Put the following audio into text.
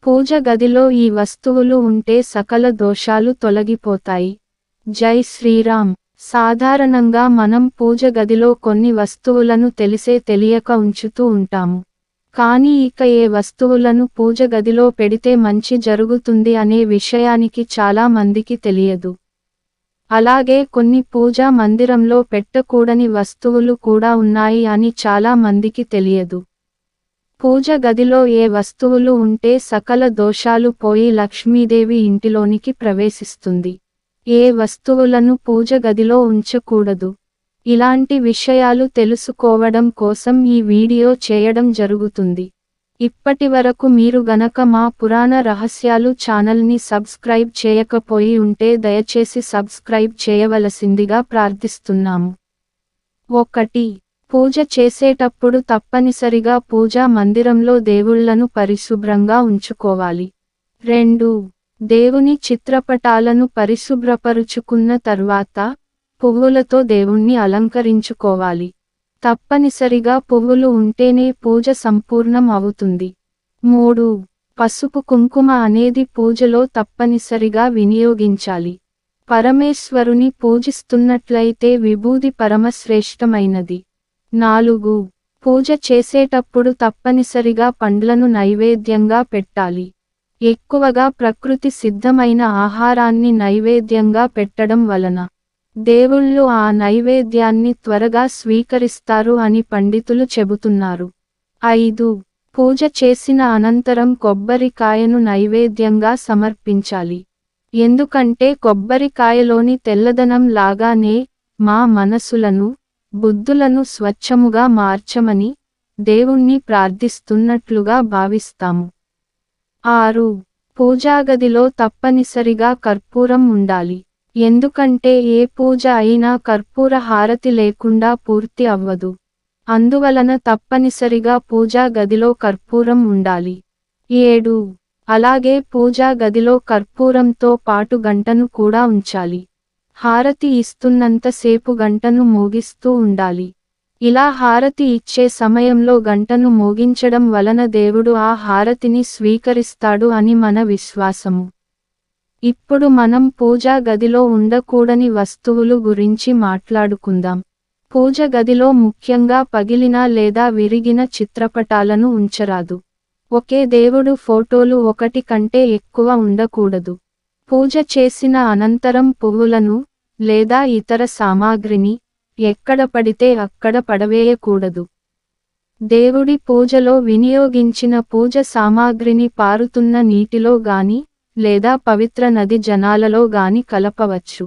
పూజ గదిలో ఈ వస్తువులు ఉంటే సకల దోషాలు తొలగిపోతాయి. జై శ్రీరామ్. సాధారణంగా మనం పూజ గదిలో కొన్ని వస్తువులను తెలియక ఉంచుతూ ఉంటాము. కానీ ఇక ఏ వస్తువులను పూజ గదిలో పెడితే మంచి జరుగుతుంది అనే విషయానికి చాలా మందికి తెలియదు. అలాగే కొన్ని పూజా మందిరంలో పెట్టకూడని వస్తువులు కూడా ఉన్నాయి అని చాలా మందికి తెలియదు. పూజ గదిలో ఏ వస్తువులు ఉంటే సకల దోషాలు పోయి లక్ష్మీదేవి ఇంటిలోనికి ప్రవేశిస్తుంది. ఏ వస్తువులను పూజ గదిలో ఉంచకూడదు. ఇలాంటి విషయాలు తెలుసుకోవడం కోసం ఈ వీడియో చేయడం జరుగుతుంది. ఇప్పటివరకు మీరు గనక మా పురాణ రహస్యాలు ఛానల్ని సబ్స్క్రైబ్ చేయకపోయి ఉంటే దయచేసి సబ్స్క్రైబ్ చేయవలసిందిగా ప్రార్థిస్తున్నాము. 1. పూజ చేసేటప్పుడు తప్పనిసరిగా పూజా మందిరంలో దేవుళ్లను పరిశుభ్రంగా ఉంచుకోవాలి. 2. దేవుని చిత్రపటాలను పరిశుభ్రపరుచుకున్న తర్వాత పువ్వులతో దేవుణ్ణి అలంకరించుకోవాలి. తప్పనిసరిగా పువ్వులు ఉంటేనే పూజ సంపూర్ణం అవుతుంది. 3. పసుపు కుంకుమ అనేది పూజలో తప్పనిసరిగా వినియోగించాలి. పరమేశ్వరుని పూజిస్తున్నట్లయితే విభూది పరమశ్రేష్టమైనది. 4. పూజ చేసేటప్పుడు తప్పనిసరిగా పండ్లను నైవేద్యంగా పెట్టాలి. ఎక్కువగా ప్రకృతి సిద్ధమైన ఆహారాన్ని నైవేద్యంగా పెట్టడం వలన దేవుళ్ళు ఆ నైవేద్యాన్ని త్వరగా స్వీకరిస్తారు అని పండితులు చెబుతున్నారు. 5. పూజ చేసిన అనంతరం కొబ్బరికాయను నైవేద్యంగా సమర్పించాలి. ఎందుకంటే కొబ్బరికాయలోని తెల్లదనం లాగానే మా మనసులను, బుద్ధులను స్వచ్ఛముగా మార్చమని దేవుణ్ణి ప్రార్థిస్తున్నట్లుగా భావిస్తాము. 6. పూజాగదిలో తప్పనిసరిగా కర్పూరం ఉండాలి. ఎందుకంటే ఏ పూజ అయినా కర్పూర హారతి లేకుండా పూర్తి అవ్వదు. అందువలన తప్పనిసరిగా పూజా గదిలో కర్పూరం ఉండాలి. 7. అలాగే పూజా గదిలో కర్పూరంతో పాటు గంటను కూడా ఉంచాలి. హారతి ఇస్తున్నంతసేపు గంటను మోగిస్తూ ఉండాలి. ఇలా హారతి ఇచ్చే సమయంలో గంటను మోగించడం వలన దేవుడు ఆ హారతిని స్వీకరిస్తాడు అని మన విశ్వాసము. ఇప్పుడు మనం పూజా గదిలో ఉండకూడని వస్తువులు గురించి మాట్లాడుకుందాం. పూజ గదిలో ముఖ్యంగా పగిలిన లేదా విరిగిన చిత్రపటాలను ఉంచరాదు. ఒకే దేవుడు ఫోటోలు ఒకటి కంటే ఎక్కువ ఉండకూడదు. పూజ చేసిన అనంతరం పువ్వులను లేదా ఇతర సామాగ్రిని ఎక్కడ పడితే అక్కడ పడవేయకూడదు. దేవుడి పూజలో వినియోగించిన పూజ సామాగ్రిని పారుతున్న నీటిలో గాని లేదా పవిత్ర నది జలాలలో గాని కలపవచ్చు.